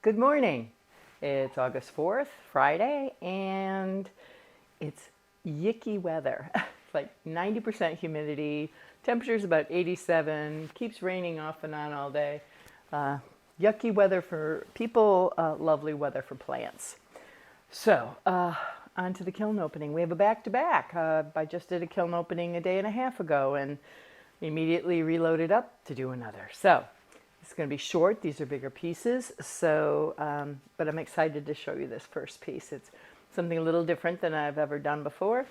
Good morning. It's August 4th, Friday, and it's yicky weather. It's like 90% humidity, temperature's about 87, keeps raining off and on all day. Yucky weather for people, lovely weather for plants. So, on to the kiln opening. We have a back-to-back. I just did a kiln opening a day and a half ago and immediately reloaded up to do another. So, it's going to be short. These are bigger pieces, so but I'm excited to show you this first piece. It's something a little different than I've ever done before,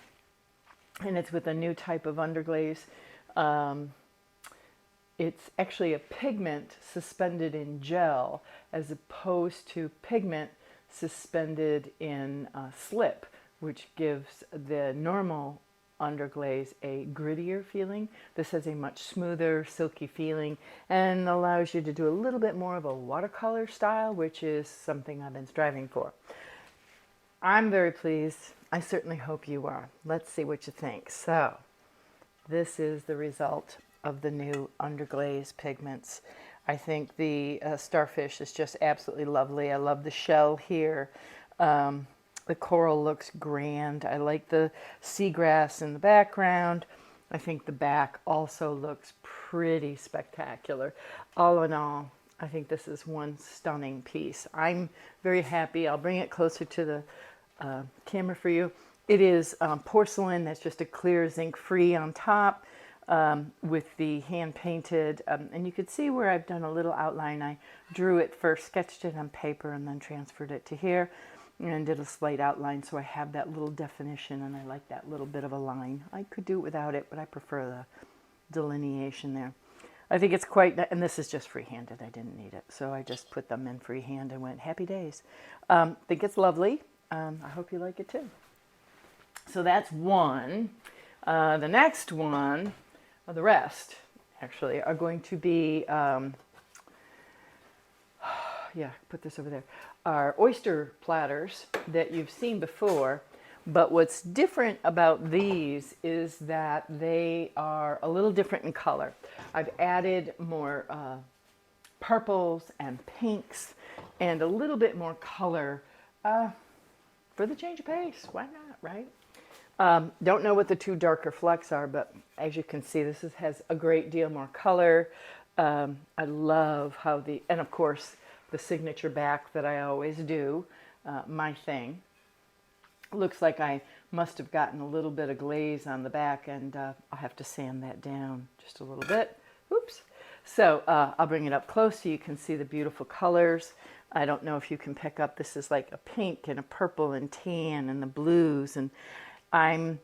and it's with a new type of underglaze. It's actually a pigment suspended in gel as opposed to pigment suspended in slip, which gives the normal underglaze a grittier feeling. This has a much smoother, silky feeling and allows you to do a little bit more of a watercolor style, which is something I've been striving for. I'm very pleased. I certainly hope you are. Let's see what you think. So, this is the result of the new underglaze pigments. I think the starfish is just absolutely lovely. I love the shell here. The coral looks grand. I like the seagrass in the background. I think the back also looks pretty spectacular. All in all, I think this is one stunning piece. I'm very happy. I'll bring it closer to the camera for you. It is porcelain that's just a clear zinc-free on top with the hand-painted. And you can see where I've done a little outline. I drew it first, sketched it on paper, and then transferred it to here. And did a slight outline, so I have that little definition, and I like that little bit of a line. I could do it without it, but I prefer the delineation there. I think it's quite, and this is just free-handed. I didn't need it, so I just put them in freehand and went happy days. I think it's lovely. I hope you like it too. So that's one. The next one, or the rest, actually, are going to be, yeah, put this over there, are oyster platters that you've seen before, but what's different about these is that they are a little different in color. I've added more purples and pinks and a little bit more color for the change of pace. Why not, right? Don't know what the two darker flecks are, but as you can see, this has a great deal more color. I love how and of course, the signature back that I always do, my thing. Looks like I must have gotten a little bit of glaze on the back, and I'll have to sand that down just a little bit. Oops. So I'll bring it up close so you can see the beautiful colors. I don't know if you can pick up, this is like a pink and a purple and tan and the blues. And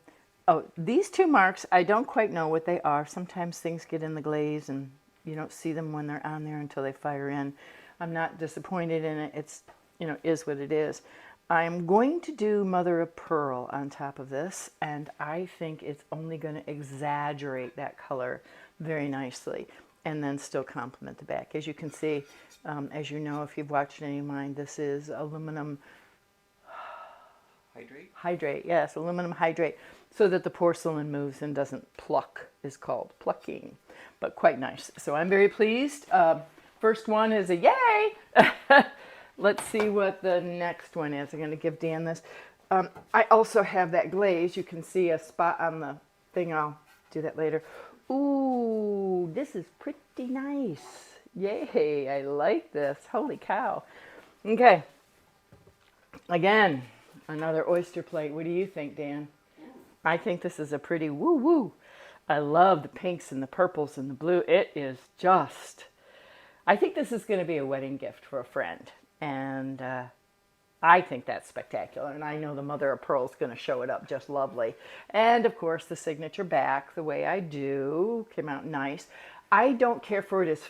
these two marks, I don't quite know what they are. Sometimes things get in the glaze and you don't see them when they're on there until they fire in. I'm not disappointed in it. It's, is what it is. I'm going to do mother of pearl on top of this, and I think it's only going to exaggerate that color very nicely and then still complement the back. As you can see, as you know, if you've watched any of mine, this is aluminum hydrate. Yes, aluminum hydrate, so that the porcelain moves and doesn't pluck, is called plucking, but quite nice. So I'm very pleased. First one is a yay. Let's see what the next one is. I'm going to give Dan this. I also have that glaze. You can see a spot on the thing. I'll do that later. Ooh, this is pretty nice. Yay, I like this. Holy cow. Okay. Again, another oyster plate. What do you think, Dan? I think this is a pretty woo-woo. I love the pinks and the purples and the blue. It is just... I think this is going to be a wedding gift for a friend, and I think that's spectacular, and I know the mother of pearl is going to show it up just lovely. And of course, the signature back, the way I do, came out nice. I don't care for it as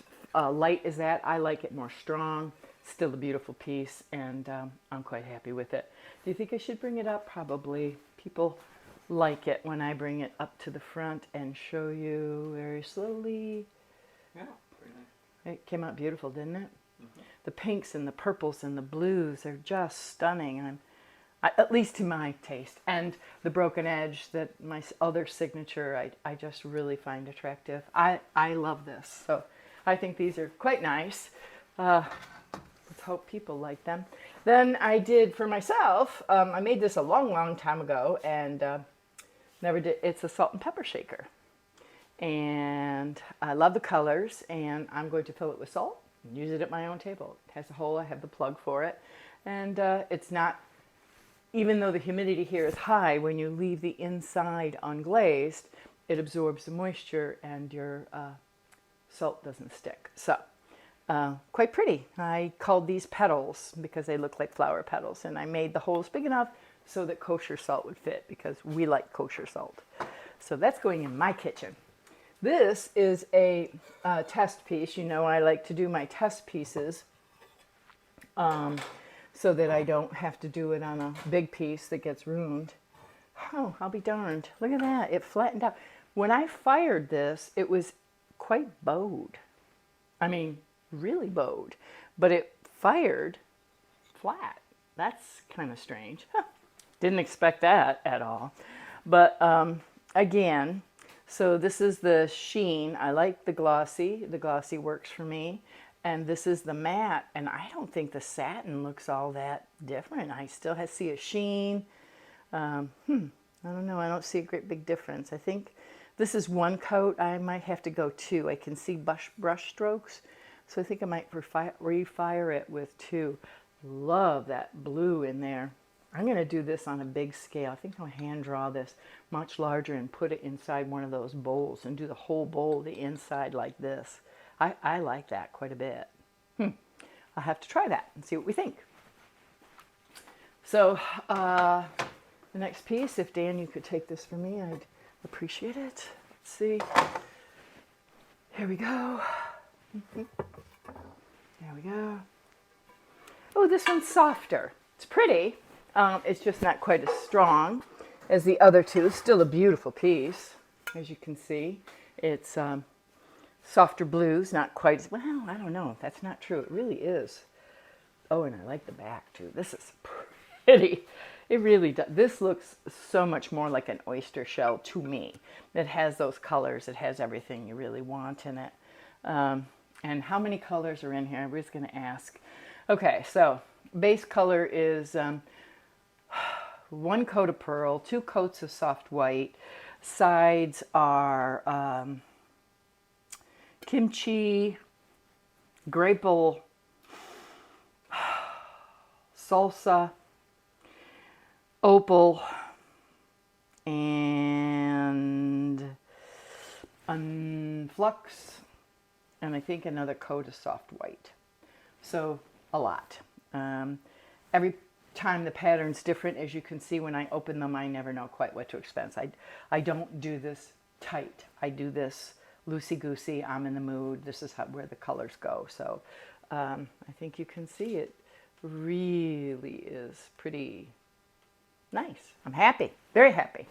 light as that. I like it more strong. Still a beautiful piece, and I'm quite happy with it. Do you think I should bring it up? Probably. People like it when I bring it up to the front and show you very slowly. Yeah. It came out beautiful, didn't it? Mm-hmm. The pinks and the purples and the blues are just stunning. at least to my taste. And the broken edge, that my other signature, I just really find attractive. I love this. So I think these are quite nice. Let's hope people like them. Then I did for myself, I made this a long time ago and never did. It's a salt and pepper shaker. And I love the colors, and I'm going to fill it with salt and use it at my own table. It has a hole, I have the plug for it. And it's not, even though the humidity here is high, when you leave the inside unglazed, it absorbs the moisture and your salt doesn't stick. So, quite pretty. I called these petals because they look like flower petals, and I made the holes big enough so that kosher salt would fit, because we like kosher salt. So that's going in my kitchen. This is a test piece. You know, I like to do my test pieces so that I don't have to do it on a big piece that gets ruined. Oh, I'll be darned. Look at that. It flattened out. When I fired this, it was quite bowed. I mean, really bowed. But it fired flat. That's kind of strange. Didn't expect that at all. But again, so this is the sheen. I like the glossy. The glossy works for me. And this is the matte. And I don't think the satin looks all that different. I still see a sheen. I don't know. I don't see a great big difference. I think this is one coat. I might have to go two. I can see brush strokes. So I think I might refire it with two. Love that blue in there. I'm going to do this on a big scale. I think I'll hand draw this much larger and put it inside one of those bowls and do the whole bowl, the inside like this. I like that quite a bit. I'll have to try that and see what we think. So the next piece, if Dan, you could take this for me, I'd appreciate it. Let's see. Here we go. There we go. Oh, this one's softer. It's pretty. It's just not quite as strong as the other two. Still a beautiful piece, as you can see. It's softer blues, not quite as, well, I don't know. That's not true. It really is. Oh, and I like the back, too. This is pretty. It really does. This looks so much more like an oyster shell to me. It has those colors. It has everything you really want in it. And how many colors are in here? I was going to ask. Okay, so base color is one coat of pearl, 2 coats of soft white. Sides are kimchi, grapefruit, salsa, opal, and flux, and I think another coat of soft white. So a lot. Every time the pattern's different. As you can see, when I open them, I never know quite what to expect. I don't do this tight. I do this loosey-goosey. I'm in the mood. This is where the colors go. So I think you can see it really is pretty nice. I'm happy, very happy.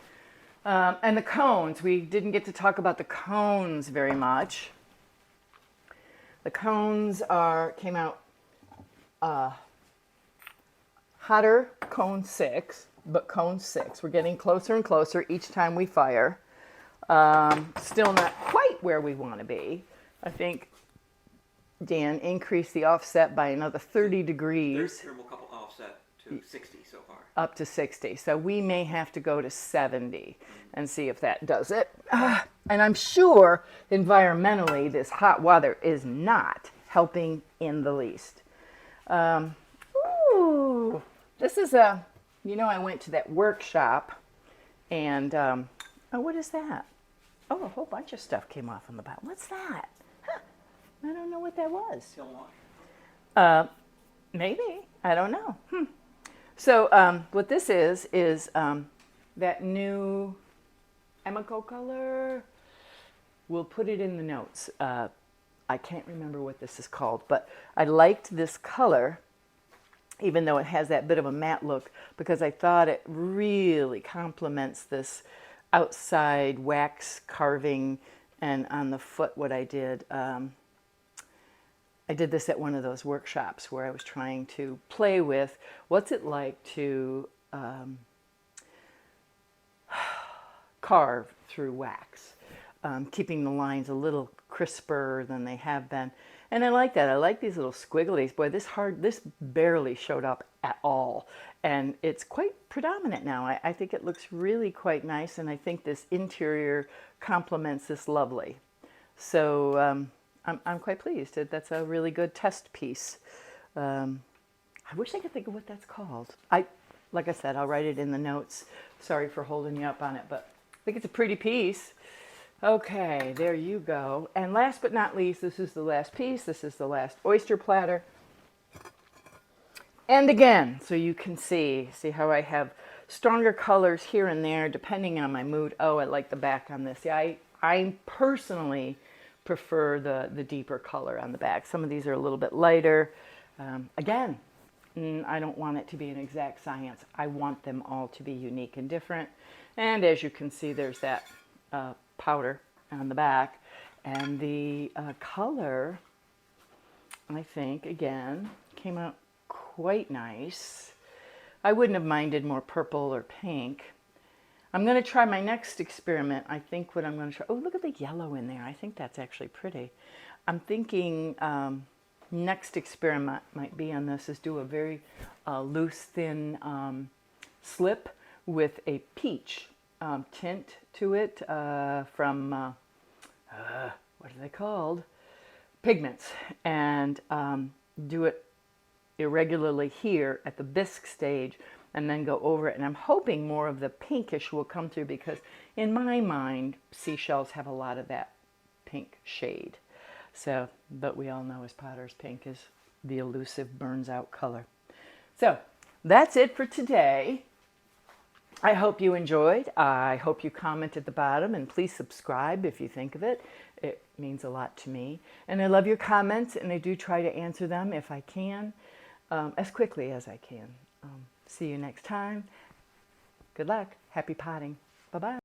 And the cones, we didn't get to talk about the cones very much. The cones came out hotter cone 6, but cone 6. We're getting closer and closer each time we fire. Still not quite where we want to be. I think Dan increased the offset by another 30 degrees. Thermocouple offset to 60 so far. Up to 60. So we may have to go to 70 and see if that does it. And I'm sure environmentally this hot weather is not helping in the least. Ooh, this is I went to that workshop and, oh, what is that? Oh, a whole bunch of stuff came off on the bottom. What's that? Huh, I don't know what that was. Maybe. I don't know. So what this is that new Emiko color. We'll put it in the notes. I can't remember what this is called, but I liked this color, even though it has that bit of a matte look, because I thought it really complements this outside wax carving. And on the foot, what I did this at one of those workshops where I was trying to play with what's it like to carve through wax, keeping the lines a little crisper than they have been. And I like that. I like these little squigglies. Boy, this barely showed up at all. And it's quite predominant now. I think it looks really quite nice, and I think this interior complements this lovely. So I'm quite pleased. That's a really good test piece. I wish I could think of what that's called. Like I said, I'll write it in the notes. Sorry for holding you up on it, but I think it's a pretty piece. Okay, there you go. And last but not least, this is the last piece. This is the last oyster platter. And again, so you can see how I have stronger colors here and there depending on my mood. Oh, I like the back on this. Yeah, I personally prefer the deeper color on the back. Some of these are a little bit lighter. Again, I don't want it to be an exact science. I want them all to be unique and different. And as you can see, there's that powder on the back. And the color, I think, again, came out quite nice. I wouldn't have minded more purple or pink. I'm going to try my next experiment. I think what I'm going to try... Oh, look at the yellow in there. I think that's actually pretty. I'm thinking next experiment might be on this is do a very loose, thin slip with a peach tint to it from, what are they called? Pigments. And do it irregularly here at the bisque stage and then go over it. And I'm hoping more of the pinkish will come through because in my mind, seashells have a lot of that pink shade. So, but we all know as potters, pink is the elusive burns out color. So that's it for today. I hope you enjoyed. I hope you comment at the bottom, and please subscribe if you think of it. It means a lot to me. And I love your comments, and I do try to answer them if I can, as quickly as I can. See you next time. Good luck. Happy potting. Bye-bye.